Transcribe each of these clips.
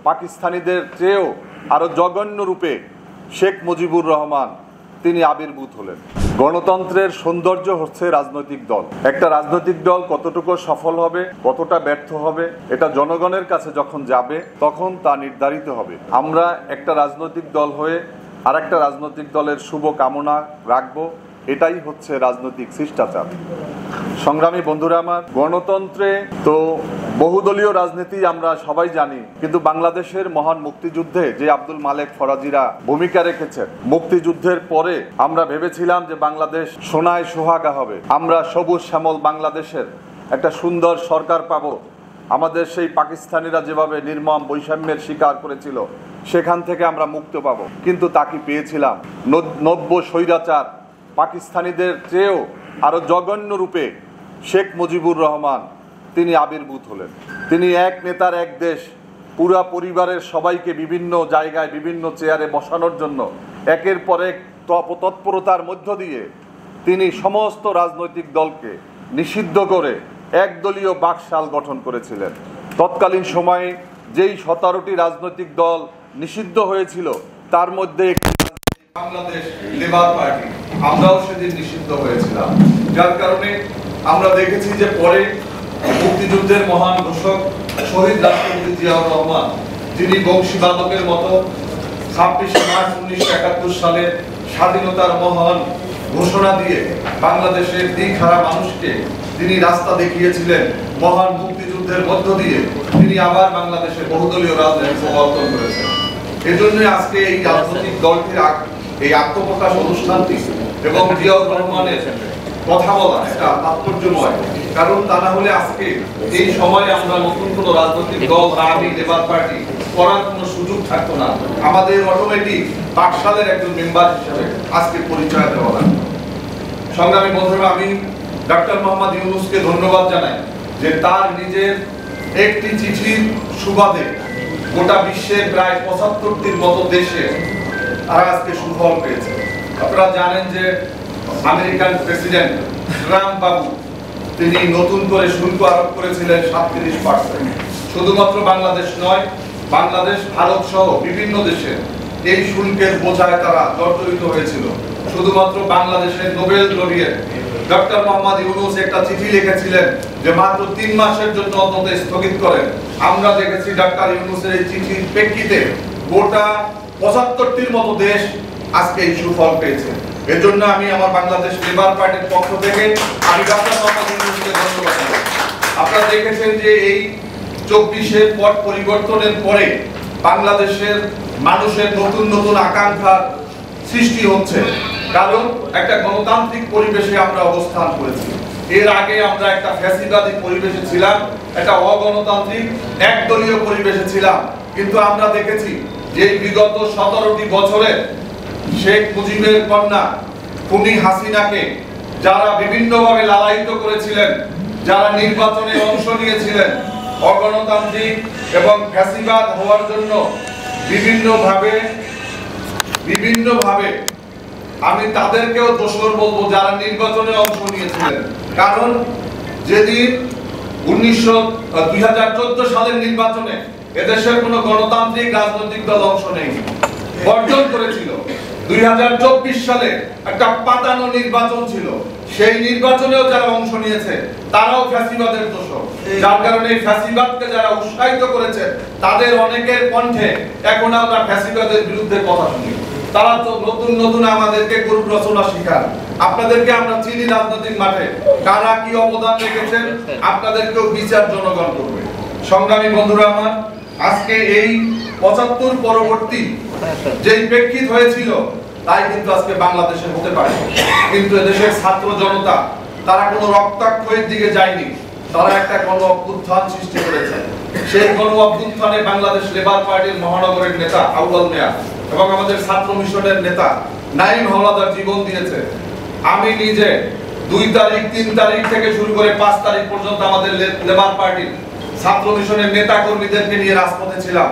পাকিস্তানিদের চেয়েও আরো জঘন্য রূপে শেখ মুজিবুর রহমান তিনি আবির্ভূত হলেন। গণতন্ত্রের সৌন্দর্য হচ্ছে রাজনৈতিক দল। একটা রাজনৈতিক দল কতটুকু সফল হবে, কতটা ব্যর্থ হবে, এটা জনগণের কাছে যখন যাবে তখন তা নির্ধারিত হবে। আমরা একটা রাজনৈতিক দল হয়ে আর একটা রাজনৈতিক দলের শুভ কামনা রাখবো, এটাই হচ্ছে রাজনৈতিক শিষ্টাচার। সংগ্রামী বন্ধুরা আমার, গণতন্ত্রে তো বহুদলীয় রাজনীতি আমরা সবাই জানি, কিন্তু বাংলাদেশের মহান মুক্তিযুদ্ধে যে আব্দুল মালেক ফরাজিরা ভূমিকা রেখেছেন, মুক্তিযুদ্ধের পরে আমরা ভেবেছিলাম যে বাংলাদেশ সোনায় সোহাগা হবে, আমরা সবুজ শ্যামল বাংলাদেশের একটা সুন্দর সরকার পাবো, আমাদের সেই পাকিস্তানিরা যেভাবে নির্মম বৈষম্যের শিকার করেছিল সেখান থেকে আমরা মুক্ত পাবো। কিন্তু তা কি পেয়েছিলাম? নব্য স্বৈরাচার পাকিস্তানিদের চেয়েও আরো জঘন্য রূপে শেখ মুজিবুর রহমান তিনি আবির্ভূত হলেন। তিনি এক নেতার এক দেশ, পুরা পরিবারের সবাইকে বিভিন্ন জায়গায় বিভিন্ন চেয়ারে বসানোর জন্য একের পর এক তৎপরতার মধ্য দিয়ে তিনি সমস্ত রাজনৈতিক দলকে নিষিদ্ধ করে একদলীয় বাকশাল গঠন করেছিলেন। তৎকালীন সময়ে যেই 17টি রাজনৈতিক দল নিষিদ্ধ হয়েছিল তার মধ্যে বাংলাদেশ লেবার পার্টি, আমরাও সেদিন নিষিদ্ধ হয়েছিলাম। যার কারণে আমরা দেখেছি যে পরে মুক্তিযুদ্ধের মহান ঘোষক শহীদ রাষ্ট্রপতি জিয়াউর রহমান, যিনি বংশীবাদকের মতো 26 মার্চ 1971 সালে স্বাধীনতার মহান ঘোষণা দিয়ে বাংলাদেশের দিকহারা মানুষকে তিনি রাস্তা দেখিয়েছিলেন। মহান মুক্তিযুদ্ধের মধ্য দিয়ে তিনি আবার বাংলাদেশের বহুদলীয় রাজনীতি প্রবর্তন করেছেন। এজন্যই আজকে এই রাজনৈতিক দলটির এই আত্মপ্রকাশ অনুষ্ঠানটি এবং জিয়াউর রহমানের কথা বলা এটা তাৎপর্যময়, কারণ তা না হলে আজকে এই সময়ে আমরা নতুন কোন রাজনৈতিক দল, আর্মি, লেবার পার্টি করার কোনো সুযোগ থাকতো না। আমাদের অটোমেটিক বাকশালের একজন মেম্বার হিসেবে আজকে পরিচয় দেওয়া লাগবে। সংগ্রামী বন্ধুরা, আমি ডক্টর মোহাম্মদ ইউনূসকে ধন্যবাদ জানাই যে তার নিজের একটি চিঠির সুবাদে গোটা বিশ্বের প্রায় 75টির মতো দেশে তারা আজকে সুফল পেয়েছে। আপনারা জানেন যে আমেরিকান প্রেসিডেন্ট ট্রাম্প বাবু তিনি নতুন করে শুল্ক আরোপ করেছিলেন 37%। শুধুমাত্র বাংলাদেশ নয়, বাংলাদেশ, ভারত সহ বিভিন্ন দেশে এই শুল্কের বোঝায় তারা জর্জরিত হয়েছিল। শুধুমাত্র বাংলাদেশের Nobel laureate doctor Mohammad Yunus একটা চিঠি লিখেছিলেন যে মাত্র 3 মাসের জন্য অন্তত স্থগিত করেন। আমরা দেখেছি ডক্টর ইউনূসের এই চিঠির প্রেক্ষিতে গোটা 75টির মতো দেশ আজকে এই সুফল পেয়েছে। এজন্য আমি আমার বাংলাদেশ লেবার পার্টির পক্ষ থেকে আমি ডক্টর মোহাম্মদ ইউনূসকে ধন্যবাদ জানাই। আপনারা দেখেছেন যে এই 24-এর পট পরিবর্তনের পরে বাংলাদেশের মানুষের নতুন নতুন আকাঙ্ক্ষার সৃষ্টি হচ্ছে, কারণ একটা গণতান্ত্রিক পরিবেশে আমরা অবস্থান করেছি। এর আগে আমরা একটা ফ্যাসিবাদী পরিবেশে ছিলাম, একটা অগণতান্ত্রিক একদলীয় পরিবেশে ছিলাম। কিন্তু আমরা দেখেছি যে বিগত 17টি বছরে শেখ মুজিবের কন্যা খুনি হাসিনাকে যারা বিভিন্নভাবে লালায়িত করেছিলেন, যারা নির্বাচনে অংশ নিয়েছিলেন, অগণতান্ত্রিক এবং ফ্যাসিবাদ হওয়ার জন্য বিভিন্নভাবে আমি তাদেরকেও দোষর বলবো যারা নির্বাচনে অংশ নিয়েছিলেন। কারণ যেদিন 2014 সালের নির্বাচনে এদেশের কোনো গণতান্ত্রিক রাজনৈতিক দল অংশ নেই, বর্জন করেছিল। 2024 সালে একটা পাতানো নির্বাচন ছিল, সেই নির্বাচনেও যারা অংশ নিয়েছে তারাও ফ্যাসিবাদের দোষর। যার কারণে এই ফ্যাসিবাদকে যারা উৎসাহিত করেছে তাদের অনেকের কণ্ঠে এখন আমরা ফ্যাসিবাদের বিরুদ্ধে কথা শুনি। তারা তো নতুন নতুন আমাদেরকে গরু রচনা শেখান। আপনাদেরকে আমরা চিনি রাজনৈতিক মাঠে কারা কি অবদান রেখেছেন, আপনাদেরকেও বিচার জনগণ করবে। সংগ্রামী বন্ধুরা আমার, আজকে এই 75 পরবর্তী যেই প্রেক্ষিত হয়েছিল তাই কিন্তু আজকে বাংলাদেশে হতে পারে। কিন্তু এদেশের ছাত্র জনতা তারা কোনো রক্তাক্ষয়ের দিকে যায়নি, তারা একটা গণ অভ্যুত্থান সৃষ্টি করেছে। সেই গণ অভ্যুত্থানে বাংলাদেশ লেবার পার্টির মহানগরের নেতা আউয়াল মিয়া এবং আমাদের ছাত্র মিশনের নেতা নাঈম হাওলাদার জীবন দিয়েছে। আমি নিজে 2 তারিখ, 3 তারিখ থেকে শুরু করে 5 তারিখ পর্যন্ত আমাদের লেবার পার্টির ছাত্র মিশনের নেতা কর্মীদেরকে নিয়ে রাজপথে ছিলাম।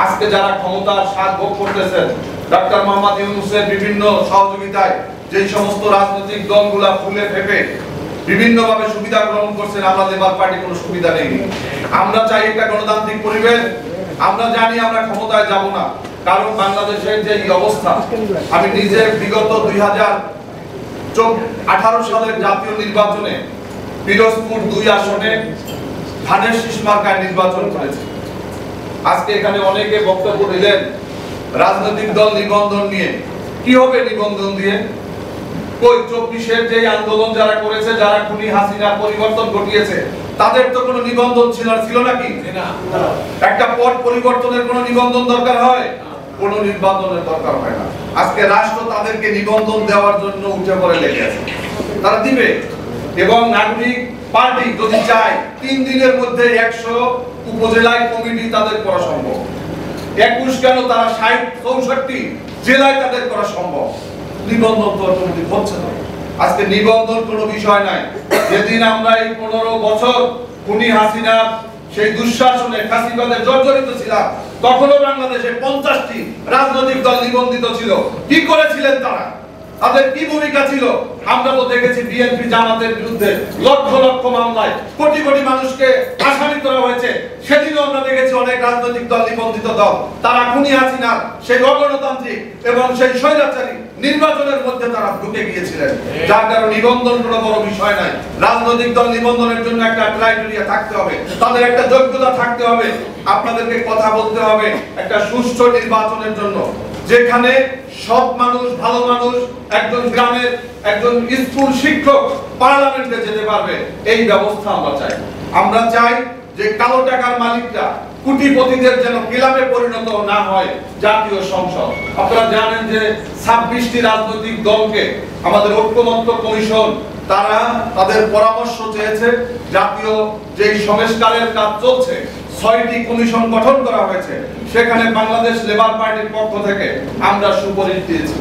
আজকে যারা ক্ষমতার স্বাদ ভোগ করতেছেন, ডক্টর মোহাম্মদ ইউনূসের বিভিন্ন সহযোগিতায় যে সমস্ত রাজনৈতিক দলগুলা ফুলে ফেপে বিভিন্নভাবে সুবিধা গ্রহণ করছেন, আমরা লেবার পার্টি কোনো সুবিধা নেই। আমরা চাই একটা গণতান্ত্রিক পরিবেশ আমরা জানি আমরা ক্ষমতায় যাব না, কারণ বাংলাদেশের যে এই অবস্থা, আমি নিজে বিগত 2018 সালের জাতীয় নির্বাচনে পিরোজপুর 2 আসনে ধানের শীষ মার্কায় নির্বাচন করেছি। আজকে এখানে অনেকে বক্তব্য দিলেন রাজনৈতিক দল নিবন্ধন নিয়ে। কি হবে নিবন্ধন দিয়ে? কই 24-এর যে আন্দোলন যারা করেছে, যারা খুনি হাসিনা পরিবর্তন ঘটিয়েছে, তাদের তো কোনো নিবন্ধন ছিল নাকি? না। একটা পট পরিবর্তনের কোনো নিবন্ধন দরকার হয়? কোনো নিবন্ধনের দরকার হয় না। আজকে রাষ্ট্র তাদেরকে নিবন্ধন দেওয়ার জন্য উঠে পড়ে লেগে আছে। তারা দিবে, এবং নাগরিক পার্টি যদি চায় 3 দিনের মধ্যে 100 উপজেলায় কমিটি তাদের করা সম্ভব। 21 কেন, তারা 60-64 জেলায় তাদের করা সম্ভব। নিবন্ধন তো অটোমেটিক হচ্ছে না। আজকে নিবন্ধন কোনো বিষয় নাই। যেদিন আমরা এই 15 বছর খুনি হাসিনা সেই দুঃশাসনে ফাঁসিবাদে জর্জরিত ছিলাম, তখনও বাংলাদেশে 50টি রাজনৈতিক দল নিবন্ধিত ছিল। কি করেছিলেন তারা? তাদের কি ভূমিকা ছিল? আমরা তো দেখেছি বিএনপি জামাতের বিরুদ্ধে লক্ষ লক্ষ মামলায় কোটি কোটি মানুষকে আসামি করা হয়েছে। সেদিনও আমরা দেখেছি অনেক রাজনৈতিক দল নিবন্ধিত দল, তারা খুনি হাসিনা সেই অগণতান্ত্রিক এবং সেই স্বৈরাচারী নির্বাচনের মধ্যে তারা ঢুকে গিয়েছিলেন। যার কারণে নিবন্ধন কোনো বড় বিষয় নাই। রাজনৈতিক দল নিবন্ধনের জন্য একটা ক্রাইটেরিয়া থাকতে হবে, তাদের একটা যোগ্যতা থাকতে হবে। আপনাদেরকে কথা বলতে হবে একটা সুষ্ঠু নির্বাচনের জন্য, যেখানে সব মানুষ, ভালো মানুষ, একজন গ্রামের একজন স্কুল শিক্ষক পার্লামেন্টে যেতে পারবে, এই ব্যবস্থা আমরা চাই। আমরা চাই যে কালো টাকার মালিকরা, কোটিপতিদের যেন ক্লাবে পরিণত না হয় জাতীয় সংসদ। আপনারা জানেন যে 26টি রাজনৈতিক দলকে আমাদের ঐক্যমত্য কমিশন তারা তাদের পরামর্শ চেয়েছে। জাতীয় যে সংস্কারের কাজ চলছে, 6টি কমিশন গঠন করা হয়েছে। সেখানে বাংলাদেশ লেবার পার্টির পক্ষ থেকে আমরা সুপারিশ দিয়েছি।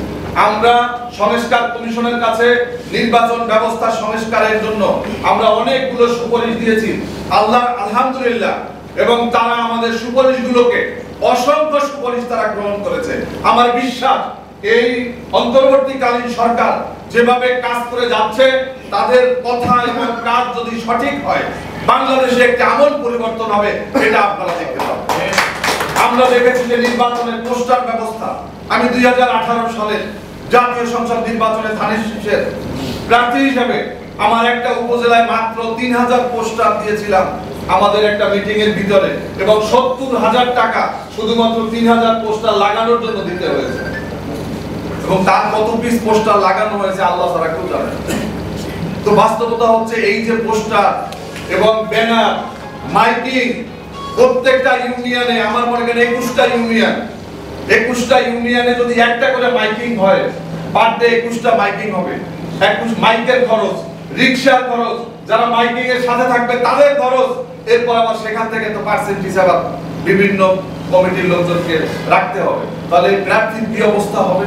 আমরা সংস্কার কমিশনের কাছে নির্বাচন ব্যবস্থা সংস্কারের জন্য আমরা অনেকগুলো সুপারিশ দিয়েছি। আলহামদুলিল্লাহ, এবং তারা আমাদের সুপারিশগুলোকে, অসংখ্য সুপারিশ তারা গ্রহণ করেছে। আমার বিশ্বাস এই অন্তর্বর্তীকালীন সরকার যেভাবে কাজ করে যাচ্ছে, তাদের কথা এবং কাজ যদি সঠিক হয়, বাংলাদেশে একটা আমূল পরিবর্তন হবে, এটা আপনারা দেখতে পাবেন। আমরা দেখেছি যে নির্বাচনের পোস্টার ব্যবস্থা। আমি 2018 সালের জাতীয় সংসদ নির্বাচনে ধানের শীষের প্রার্থী হিসেবে আমার একটা উপজেলায় মাত্র 3000 পোস্টার দিয়েছিলাম আমাদের একটা মিটিং এর ভিতরে, এবং 70,000 টাকা শুধুমাত্র 3000 পোস্টার লাগানোর জন্য দিতে হয়েছে। এবং তার কত পিস পোস্টার লাগানো হয়েছে আল্লাহ ছাড়া কেউ জানে। তো বাস্তবতা হচ্ছে এই যে পোস্টার এবং ব্যানার, মাইকিং, প্রত্যেকটা ইউনিয়নে, আমার মনে করেন 21টা ইউনিয়নে যদি একটা করে মাইকিং হয়, পার ডে 21টা মাইকিং হবে। 21 মাইকের খরচ, রিকশার খরচ, যারা মাইকিং এর সাথে থাকবে তাদের খরচ, এরপর আবার সেখান থেকে তো পার্সেন্ট হিসাবে বিভিন্ন কমিটির লোকজনকে রাখতে হবে। তাহলে প্রার্থীর কি অবস্থা হবে?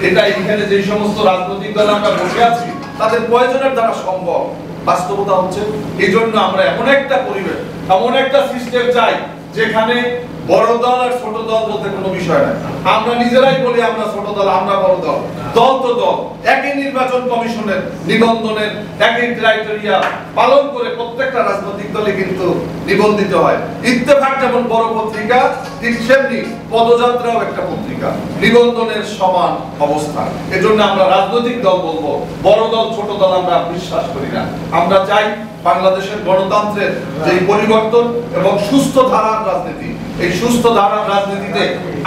এটা এখানে যে সমস্ত রাজনৈতিক দল আমরা বসে আছি, তাদের প্রয়োজনের দ্বারা সম্ভব। বাস্তবতা হচ্ছে এই জন্য আমরা এমন একটা পরিবেশ, এমন একটা সিস্টেম চাই যেখানে বড় দল আর ছোট দল বলতে কোনো বিষয় নাই। আমরা নিজেরাই বলি আমরা ছোট দল, আমরা বড় দল। দল তো দল, একই নির্বাচন কমিশনের নিবন্ধনের একই ক্রাইটেরিয়া পালন করে প্রত্যেকটা রাজনৈতিক দলে কিন্তু নিবন্ধিত হয়। ইত্তেফাক যেমন বড় পত্রিকা, ঠিক সেমনি পদযাত্রাও একটা পত্রিকা, নিবন্ধনের সমান অবস্থা। এজন্য আমরা রাজনৈতিক দল বলবো, বড় দল ছোট দল আমরা বিশ্বাস করি না। আমরা চাই বাংলাদেশের গণতন্ত্রের যে পরিবর্তন এবং সুস্থ ধারার রাজনীতি, এই সুস্থ ধারার রাজনীতিতে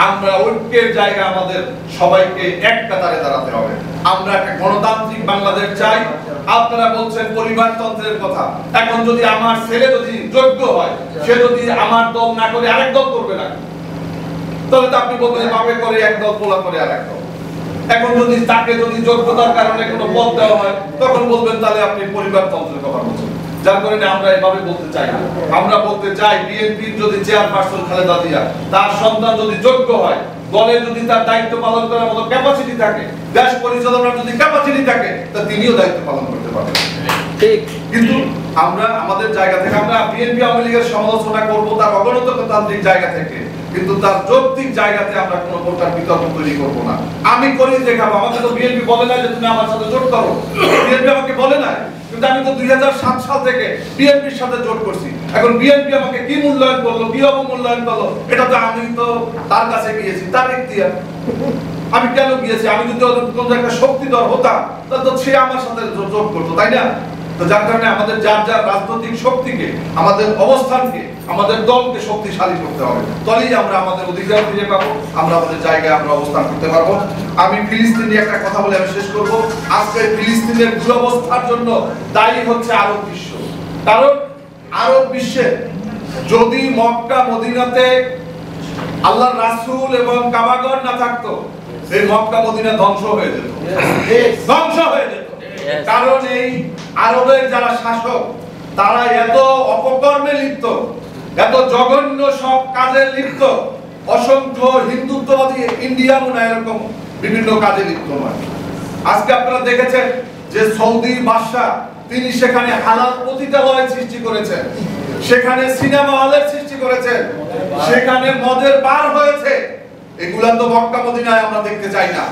আমরা ঐক্যের জায়গা আমাদের সবাইকে এক কাতারে দাঁড়াতে হবে। আমরা একটা গণতান্ত্রিক বাংলাদেশ চাই। আপনারা বলছেন পরিবারতন্ত্রের কথা। এখন যদি আমার ছেলে যদি যোগ্য হয়, সে যদি আমার দল না করে আরেক দল করবে না, তাহলে তো আপনি বলবেন বাপে করে এক দল, পোলা করে আরেক দল। এখন যদি তাকে যদি যোগ্যতার কারণে কোনো পদ দেওয়া হয়, তখন বলবেন তাহলে আপনি পরিবারতন্ত্রের কথা বলছেন। যার কারণে আমরা এভাবে বলতে চাই না। আমরা বলতে চাই বিএনপির যদি চেয়ারপারসন খালেদা জিয়া, তার সন্তান যদি যোগ্য হয়, দলে যদি তার দায়িত্ব পালন করার মতো ক্যাপাসিটি থাকে, দেশ পরিচালনার যদি ক্যাপাসিটি থাকে, তা তিনিও দায়িত্ব পালন করতে পারবেন। ঠিক, কিন্তু আমরা আমাদের জায়গা থেকে আমরা বিএনপি আওয়ামী লীগের সমালোচনা করব তার অগণতান্ত্রিক জায়গা থেকে, কিন্তু তার যৌক্তিক জায়গাতে আমরা কোনো প্রকার বিতর্ক তৈরি করব না। আমি করি দেখাবো। আমাকে তো বিএনপি বলে না যে তুমি আমার সাথে জোট করো, বিএনপি আমাকে বলে না, কিন্তু আমি তো 2007 সাল থেকে বিএনপির সাথে জোট করছি। এখন বিএনপি আমাকে কি মূল্যায়ন করলো, কি অবমূল্যায়ন করলো, এটা তো আমি তো তার কাছে গিয়েছি, তার ইখতিয়ার। আমি কেন গিয়েছি? আমি যদি কোন একটা শক্তিধর হতাম তাহলে তো সে আমার সাথে যোগ করতো, তাই না? তো যার কারণে আমাদের যার যার রাজনৈতিক শক্তিকে, আমাদের অবস্থানকে, আমাদের দলকে শক্তিশালী করতে হবে, তবেই আমরা আমাদের অধিকার ফিরে পাবো, আমরা আমাদের জায়গায় আমরা অবস্থান করতে পারবো। আমি ফিলিস্তিন নিয়ে একটা কথা বলে আমি শেষ করবো। আজকে ফিলিস্তিনের দুরবস্থার জন্য দায়ী হচ্ছে আরব বিশ্ব। কারণ আরব বিশ্বে যদি মক্কা মদিনাতে আল্লাহর রাসূল এবং কাবাগর না থাকতো, এই মক্কা মদিনা ধ্বংস হয়ে যেত, ধ্বংস হয়ে যেত। কারণ এই আরবের যারা শাসক, তারা এত অপকর্মে লিপ্ত, এত জঘন্য সব কাজে লিপ্ত, অসংখ্য হিন্দুত্ববাদী ইন্ডিয়া মনে এরকম বিভিন্ন কাজে লিপ্ত নয়। আজকে আপনারা দেখেছেন যে সৌদি বাদশা তিনি সেখানে হালাল পতিতালয় সৃষ্টি করেছেন, সেখানে সিনেমা হলের সৃষ্টি করেছেন, সেখানে মদের বার হয়েছে। এগুলা তো মক্কা মদিনায় আমরা দেখতে চাই না।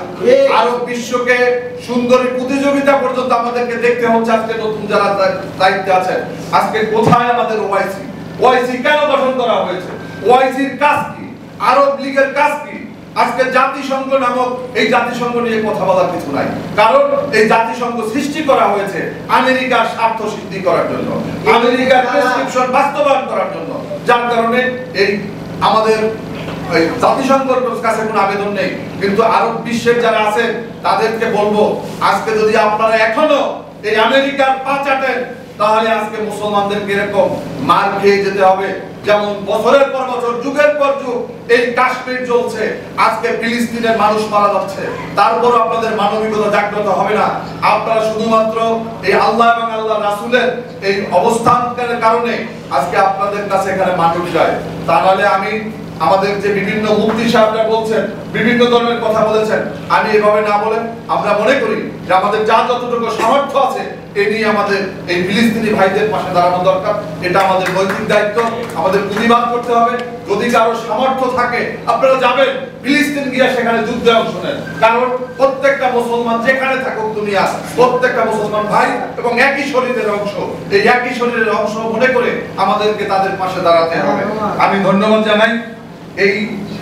আরব বিশ্বকে সুন্দরী প্রতিযোগিতা পর্যন্ত আমাদেরকে দেখতে হচ্ছে। আজকে নতুন যারা দায়িত্বে আছেন, আজকে কোথায় আমাদের ওআইসি? ওআইসি কেন গঠন করা হয়েছে? ওআইসির কাজ কি? আরব লীগের কাজ কি? আজকে জাতিসংঘ নামক এই জাতিসংঘ নিয়ে কথা বলার কিছু নাই। কারণ এই জাতিসংঘ সৃষ্টি করা হয়েছে আমেরিকার স্বার্থ সিদ্ধি করার জন্য, আমেরিকার প্রেসক্রিপশন বাস্তবায়ন করার জন্য। যার কারণে এই আমাদের জাতিসংঘের কাছে কোনো আবেদন নেই, কিন্তু আরব বিশ্বের যারা আছেন তাদেরকে বলবো, আজকে যদি আপনারা এখনো এই আমেরিকার পা চাটেন, তাহলে আজকে মুসলমানদেরকে এরকম মার খেয়ে যেতে হবে। যেমন বছরের পর বছর, যুগের পর যুগ এই কাশ্মীর চলছে, আজকে ফিলিস্তিনের মানুষ মারা যাচ্ছে, তারপর আপনাদের মানবিকতা জাগ্রত হবে না। আপনারা শুধুমাত্র এই আল্লাহ এবং আল্লাহ রাসূলের এই অবস্থানের কারণে আজকে আপনাদের কাছে এখানে মানুষ যায়। তাহলে আমি আমাদের যে বিভিন্ন মুফতি সাহেবরা বলছেন, বিভিন্ন ধরনের কথা বলেছেন, আমি এভাবে না বলে আমরা মনে করি যে আমাদের যা যতটুকু সামর্থ্য আছে এ নিয়ে আমাদের এই ফিলিস্তিনি ভাইদের পাশে দাঁড়ানো দরকার। এটা আমাদের নৈতিক দায়িত্ব, আমাদের প্রতিবাদ করতে হবে। যদি কারো সামর্থ্য থাকে আপনারা যাবেন ফিলিস্তিন গিয়ে সেখানে যুদ্ধে অংশ নেন। কারণ প্রত্যেকটা মুসলমান যেখানে থাকুক দুনিয়া, প্রত্যেকটা মুসলমান ভাই এবং একই শরীরের অংশ। এই একই শরীরের অংশ মনে করে আমাদেরকে তাদের পাশে দাঁড়াতে হবে। আমি ধন্যবাদ জানাই। এই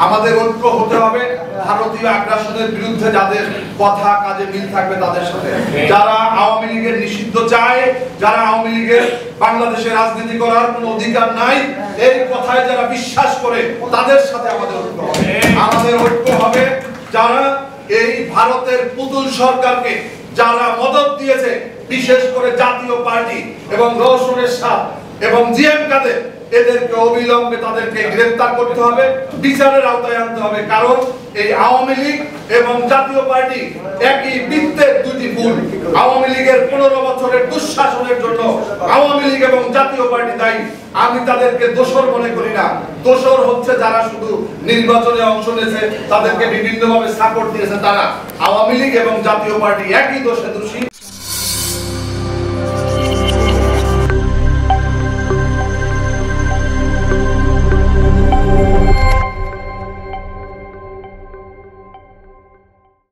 আমাদের ঐক্য হতে হবে ভারতীয় আগ্রাসনের বিরুদ্ধে, যাদের কথা কাজে মিল থাকবে তাদের সাথে। যারা আওয়ামী লীগের নিষিদ্ধ চায়, যারা আওয়ামী লীগের বাংলাদেশে রাজনীতি করার কোনো অধিকার নাই, এই কথায় যারা বিশ্বাস করে তাদের সাথে আমাদের ঐক্য হবে। আমাদের ঐক্য হবে যারা এই ভারতের পুতুল সরকারকে যারা মদত দিয়েছে, বিশেষ করে জাতীয় পার্টি এবং রওশনের শাহ এবং জিএম কাদের, এদেরকে অবিলম্বে তাদেরকে গ্রেফতার করতে হবে, বিচারের আওতায় আনতে হবে। কারণ এই আওয়ামী লীগ এবং জাতীয় পার্টি একই বৃত্তের দুটি ফুল। আওয়ামী লীগের 15 বছরের দুঃশাসনের জন্য আওয়ামী লীগ এবং জাতীয় পার্টি দায়ী। আমি তাদেরকে দোষর মনে করি না। দোষর হচ্ছে যারা শুধু নির্বাচনে অংশ নিয়েছে, তাদেরকে বিভিন্নভাবে সাপোর্ট দিয়েছে তারা। আওয়ামী লীগ এবং জাতীয় পার্টি একই দোষে দোষী।